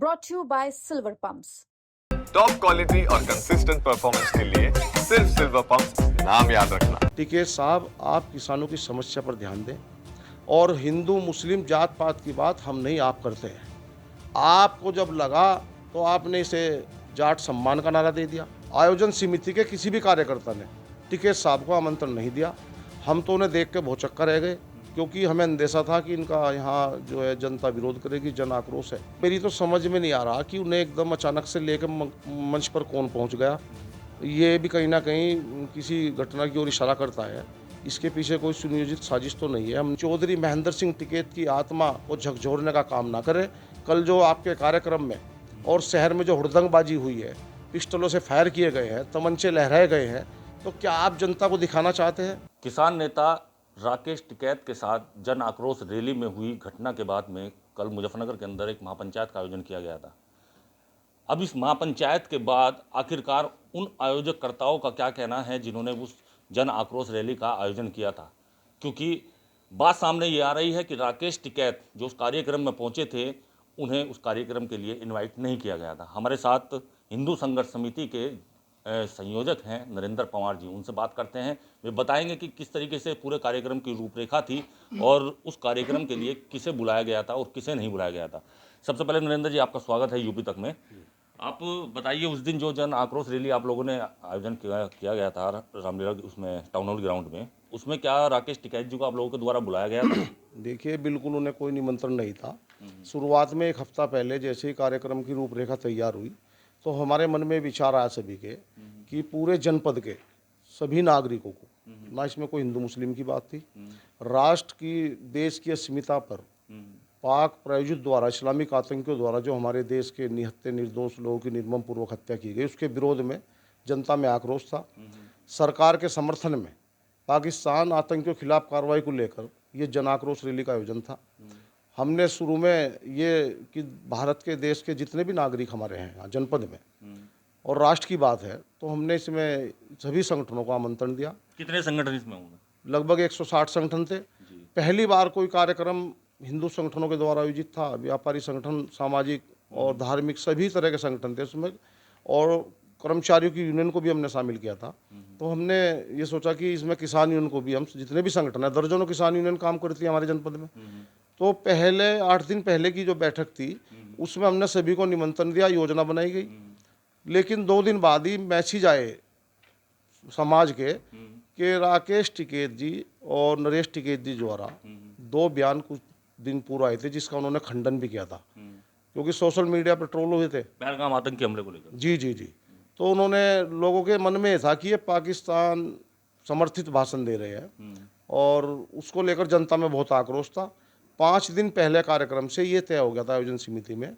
brought to you by Silver Pumps. Top quality और consistent performance के लिए सिर्फ सिल्वर पंप्स नाम याद रखना। टिकैत साहब, आप किसानों की समस्या पर ध्यान दें और हिंदू मुस्लिम जात पात की बात हम नहीं आप करते हैं। आपको जब लगा तो आपने इसे जाट सम्मान का नारा दे दिया। आयोजन समिति के किसी भी कार्यकर्ता ने टिकैत साहब को आमंत्रण नहीं दिया। हम तो उन्हें देख के भौचक्का रह गए, क्योंकि हमें अंदेशा था कि इनका यहाँ जो है जनता विरोध करेगी, जन आक्रोश है। मेरी तो समझ में नहीं आ रहा कि उन्हें एकदम अचानक से लेकर मंच पर कौन पहुँच गया। ये भी कहीं ना कहीं किसी घटना की ओर इशारा करता है। इसके पीछे कोई सुनियोजित साजिश तो नहीं है। हम चौधरी महेंद्र सिंह टिकैत की आत्मा को झकझोरने का काम ना करें। कल जो आपके कार्यक्रम में और शहर में जो हुड़दंगबाजी हुई है, पिस्टलों से फायर किए गए हैं, तमंचे लहराए गए हैं, तो क्या आप जनता को दिखाना चाहते हैं? किसान नेता राकेश टिकैत के साथ जन आक्रोश रैली में हुई घटना के बाद में कल मुजफ्फरनगर के अंदर एक महापंचायत का आयोजन किया गया था। अब इस महापंचायत के बाद आखिरकार उन आयोजककर्ताओं का क्या कहना है जिन्होंने उस जन आक्रोश रैली का आयोजन किया था, क्योंकि बात सामने ये आ रही है कि राकेश टिकैत जो उस कार्यक्रम में पहुंचे थे, उन्हें उस कार्यक्रम के लिए इनवाइट नहीं किया गया था। हमारे साथ हिंदू संघर्ष समिति के संयोजक हैं नरेंद्र पंवार जी, उनसे बात करते हैं। वे बताएंगे कि किस तरीके से पूरे कार्यक्रम की रूपरेखा थी और उस कार्यक्रम के लिए किसे बुलाया गया था और किसे नहीं बुलाया गया था। सबसे पहले नरेंद्र जी, आपका स्वागत है यूपी तक में। आप बताइए, उस दिन जो जन आक्रोश रैली आप लोगों ने आयोजन किया गया था रामलीला उसमें टाउन हॉल ग्राउंड में, उसमें क्या राकेश टिकैत जी को आप लोगों के द्वारा बुलाया गया था? देखिए, बिल्कुल उन्हें कोई निमंत्रण नहीं था। शुरुआत में एक हफ्ता पहले जैसे ही कार्यक्रम की रूपरेखा तैयार हुई, तो हमारे मन में विचार आया सभी के कि पूरे जनपद के सभी नागरिकों को, ना इसमें कोई हिंदू मुस्लिम की बात थी, राष्ट्र की, देश की अस्मिता पर पाक प्रायोजित द्वारा, इस्लामिक आतंकियों द्वारा जो हमारे देश के निहत्थे निर्दोष लोगों की निर्मम पूर्वक हत्या की गई, उसके विरोध में जनता में आक्रोश था। सरकार के समर्थन में पाकिस्तान आतंकियों के खिलाफ कार्रवाई को लेकर ये जन आक्रोश रैली का आयोजन था। हमने शुरू में ये कि भारत के देश के जितने भी नागरिक हमारे हैं यहाँ जनपद में और राष्ट्र की बात है, तो हमने इसमें सभी संगठनों को आमंत्रण दिया। कितने संगठन इसमें होंगे? लगभग 160 संगठन थे। पहली बार कोई कार्यक्रम हिंदू संगठनों के द्वारा आयोजित था। व्यापारी संगठन, सामाजिक और धार्मिक सभी तरह के संगठन थे उसमें, और कर्मचारियों की यूनियन को भी हमने शामिल किया था। तो हमने ये सोचा कि इसमें किसान यूनियन को भी, हम जितने भी संगठन है, दर्जनों किसान यूनियन काम करती है हमारे जनपद में, तो पहले 8 दिन पहले की जो बैठक थी उसमें हमने सभी को निमंत्रण दिया, योजना बनाई गई। लेकिन 2 दिन बाद ही मैसेज आए समाज के कि राकेश टिकैत जी और नरेश टिकैत जी द्वारा 2 बयान कुछ दिन पूर्व आए थे, जिसका उन्होंने खंडन भी किया था, क्योंकि सोशल मीडिया पर ट्रोल हुए थे पहलगाम आतंकी हमले को लेकर। जी। तो उन्होंने, लोगों के मन में था कि ये पाकिस्तान समर्थित भाषण दे रहे हैं, और उसको लेकर जनता में बहुत आक्रोश था। 5 दिन पहले कार्यक्रम से ये तय हो गया था आयोजन समिति में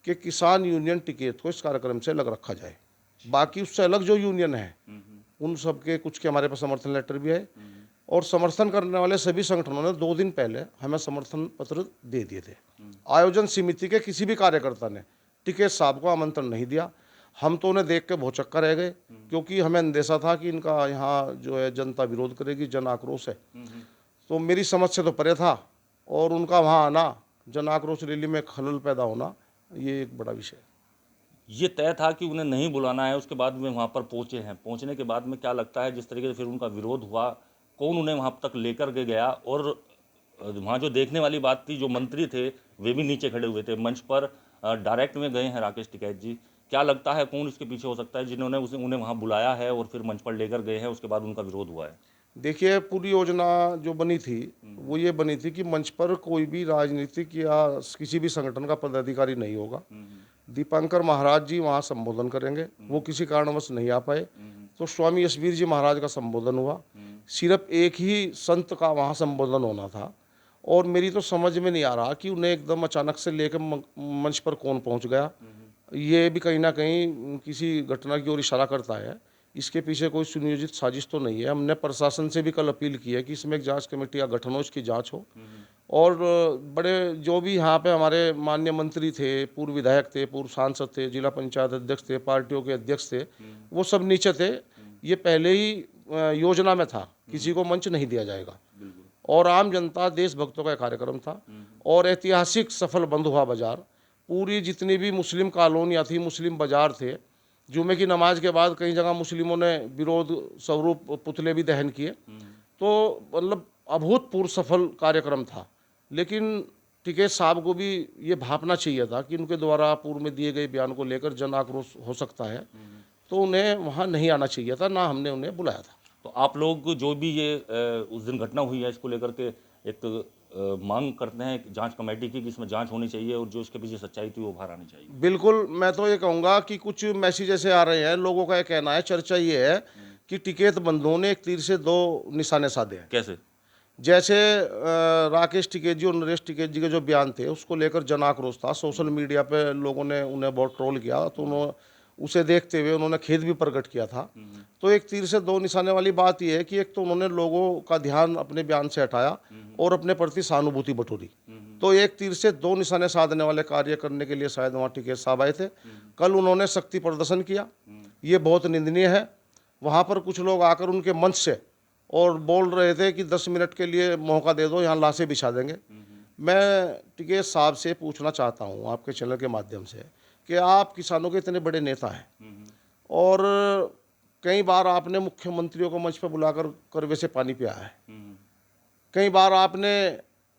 कि किसान यूनियन टिकैत को इस कार्यक्रम से अलग रखा जाए। बाकी उससे अलग जो यूनियन है उन सब के कुछ के हमारे पास समर्थन लेटर भी है, और समर्थन करने वाले सभी संगठनों ने 2 दिन पहले हमें समर्थन पत्र दे दिए थे। आयोजन समिति के किसी भी कार्यकर्ता ने टिकैत साहब को आमंत्रण नहीं दिया। हम तो उन्हें देख के भौचक्का रह गए, क्योंकि हमें अंदेशा था कि इनका यहाँ जो है जनता विरोध करेगी, जन आक्रोश है। तो मेरी समझ से तो परे था, और उनका वहाँ आना, जन आक्रोश रैली में खलल पैदा होना, ये एक बड़ा विषय है। ये तय था कि उन्हें नहीं बुलाना है, उसके बाद में वहाँ पर पहुँचे हैं। पहुँचने के बाद में क्या लगता है, जिस तरीके से फिर उनका विरोध हुआ, कौन उन्हें वहाँ तक लेकर के गया? और वहाँ जो देखने वाली बात थी, जो मंत्री थे वे भी नीचे खड़े हुए थे, मंच पर डायरेक्ट में गए हैं राकेश टिकैत जी। क्या लगता है कौन इसके पीछे हो सकता है जिन्होंने उन्हें वहाँ बुलाया है और फिर मंच पर लेकर गए हैं, उसके बाद उनका विरोध हुआ है? देखिए, पूरी योजना जो बनी थी वो ये बनी थी कि मंच पर कोई भी राजनीतिक या किसी भी संगठन का पदाधिकारी नहीं होगा। दीपांकर महाराज जी वहाँ संबोधन करेंगे, वो किसी कारणवश नहीं आ पाए, तो स्वामी यशवीर जी महाराज का संबोधन हुआ। सिर्फ एक ही संत का वहाँ संबोधन होना था, और मेरी तो समझ में नहीं आ रहा कि उन्हें एकदम अचानक से लेकर मंच पर कौन पहुँच गया। ये भी कहीं ना कहीं किसी घटना की ओर इशारा करता है। इसके पीछे कोई सुनियोजित साजिश तो नहीं है। हमने प्रशासन से भी कल अपील की है कि इसमें एक जांच कमेटी का गठन हो, इसकी जांच हो, और बड़े जो भी यहाँ पे हमारे माननीय मंत्री थे, पूर्व विधायक थे, पूर्व सांसद थे, जिला पंचायत अध्यक्ष थे, पार्टियों के अध्यक्ष थे, वो सब नीचे थे। ये पहले ही योजना में था, किसी को मंच नहीं दिया जाएगा, और आम जनता, देशभक्तों का कार्यक्रम था, और ऐतिहासिक सफल बंद हुआ बाजार। पूरी जितनी भी मुस्लिम कॉलोनियाँ थी, मुस्लिम बाज़ार थे, जुमे की नमाज के बाद कई जगह मुस्लिमों ने विरोध स्वरूप पुतले भी दहन किए। तो मतलब अभूतपूर्व सफल कार्यक्रम था। लेकिन टिकैत साहब को भी ये भापना चाहिए था कि उनके द्वारा पूर्व में दिए गए बयान को लेकर जन आक्रोश हो सकता है, तो उन्हें वहाँ नहीं आना चाहिए था, ना हमने उन्हें बुलाया था। तो आप लोग जो भी ये उस दिन घटना हुई है इसको लेकर के एक मांग करते हैं कि जांच कमेटी की, कि इसमें जांच होनी चाहिए और जो इसके पीछे सच्चाई थी वो बाहर आनी चाहिए। बिल्कुल, मैं तो ये कहूँगा कि कुछ मैसेज ऐसे आ रहे हैं, लोगों का ये कहना है, चर्चा ये है कि टिकैत बंधुओं ने एक तीर से दो निशाने साधे हैं। कैसे? जैसे राकेश टिकैत जी और नरेश टिकैत जी के जो बयान थे उसको लेकर जन आक्रोश था, सोशल मीडिया पे लोगों ने उन्हें बहुत ट्रोल किया, तो उन्होंने उसे देखते हुए उन्होंने खेद भी प्रकट किया था। तो एक तीर से दो निशाने वाली बात यह है कि एक तो उन्होंने लोगों का ध्यान अपने बयान से हटाया और अपने प्रति सहानुभूति बटोरी। तो एक तीर से दो निशाने साधने वाले कार्य करने के लिए शायद वहाँ टिकैत साहब आए थे। कल उन्होंने शक्ति प्रदर्शन किया, ये बहुत निंदनीय है। वहाँ पर कुछ लोग आकर उनके मंच से और बोल रहे थे कि 10 मिनट के लिए मौका दे दो, यहाँ लाशें बिछा देंगे। मैं टिकैत साहब से पूछना चाहता हूँ आपके चैनल के माध्यम से कि आप किसानों के इतने बड़े नेता हैं और कई बार आपने मुख्यमंत्रियों को मंच पर बुलाकर करवे से पानी पिया है। कई बार आपने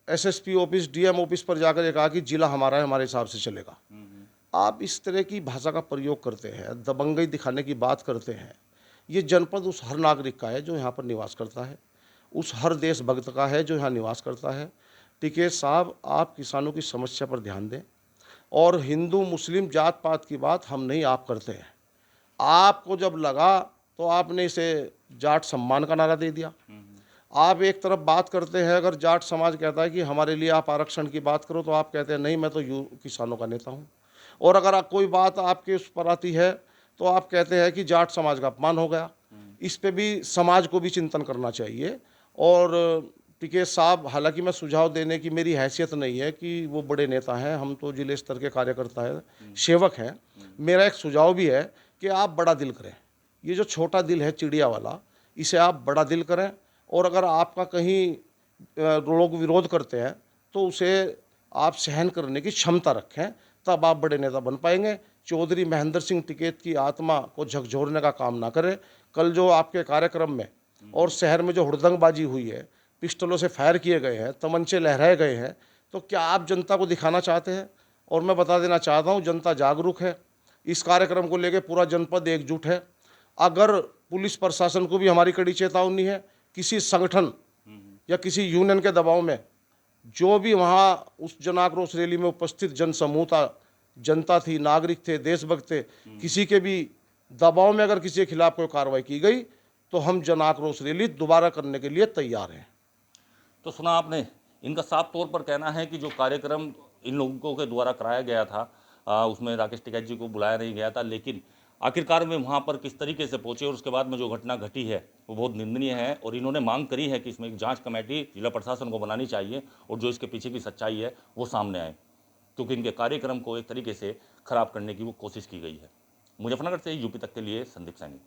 एसएसपी ऑफिस, डीएम ऑफिस पर जाकर ये कहा कि जिला हमारा है, हमारे हिसाब से चलेगा। आप इस तरह की भाषा का प्रयोग करते हैं, दबंगई दिखाने की बात करते हैं। ये जनपद उस हर नागरिक का है जो यहाँ पर निवास करता है, उस हर देशभक्त का है जो यहाँ निवास करता है। टिकैत साहब, आप किसानों की समस्या पर ध्यान दें और हिंदू मुस्लिम जात पात की बात हम नहीं, आप करते हैं। आपको जब लगा तो आपने इसे जाट सम्मान का नारा दे दिया। आप एक तरफ बात करते हैं, अगर जाट समाज कहता है कि हमारे लिए आप आरक्षण की बात करो, तो आप कहते हैं नहीं, मैं तो किसानों का नेता हूँ। और अगर कोई बात आपके उस पर आती है तो आप कहते हैं कि जाट समाज का अपमान हो गया। इस पे भी समाज को भी चिंतन करना चाहिए। और टिकैत साहब, हालांकि मैं सुझाव देने की मेरी हैसियत नहीं है कि वो बड़े नेता हैं, हम तो जिले स्तर के कार्यकर्ता हैं, सेवक हैं। मेरा एक सुझाव भी है कि आप बड़ा दिल करें। ये जो छोटा दिल है चिड़िया वाला, इसे आप बड़ा दिल करें। और अगर आपका कहीं लोग विरोध करते हैं तो उसे आप सहन करने की क्षमता रखें, तब आप बड़े नेता बन पाएंगे। चौधरी महेंद्र सिंह टिकैत की आत्मा को झकझोरने का काम ना करें। कल जो आपके कार्यक्रम में और शहर में जो हुड़दंगबाजी हुई है, पिस्टलों से फायर किए गए हैं, तमंचे लहराए गए हैं, तो क्या आप जनता को दिखाना चाहते हैं? और मैं बता देना चाहता हूं, जनता जागरूक है। इस कार्यक्रम को लेकर पूरा जनपद एकजुट है। अगर पुलिस प्रशासन को भी हमारी कड़ी चेतावनी है, किसी संगठन या किसी यूनियन के दबाव में जो भी वहाँ उस जन आक्रोश रैली में उपस्थित जनसमूह था, जनता थी, नागरिक थे, देशभक्त थे, किसी के भी दबाव में अगर किसी के खिलाफ कोई कार्रवाई की गई तो हम जन आक्रोश रैली दोबारा करने के लिए तैयार हैं। तो सुना आपने, इनका साफ तौर पर कहना है कि जो कार्यक्रम इन लोगों के द्वारा कराया गया था उसमें राकेश टिकैत जी को बुलाया नहीं गया था, लेकिन आखिरकार में वहाँ पर किस तरीके से पहुँचे और उसके बाद में जो घटना घटी है वो बहुत निंदनीय है। और इन्होंने मांग करी है कि इसमें एक जांच कमेटी जिला प्रशासन को बनानी चाहिए और जो इसके पीछे की सच्चाई है वो सामने आए, क्योंकि इनके कार्यक्रम को एक तरीके से खराब करने की वो कोशिश की गई है। मुजफ्फरनगर से यूपी तक के लिए संदीप सैनी।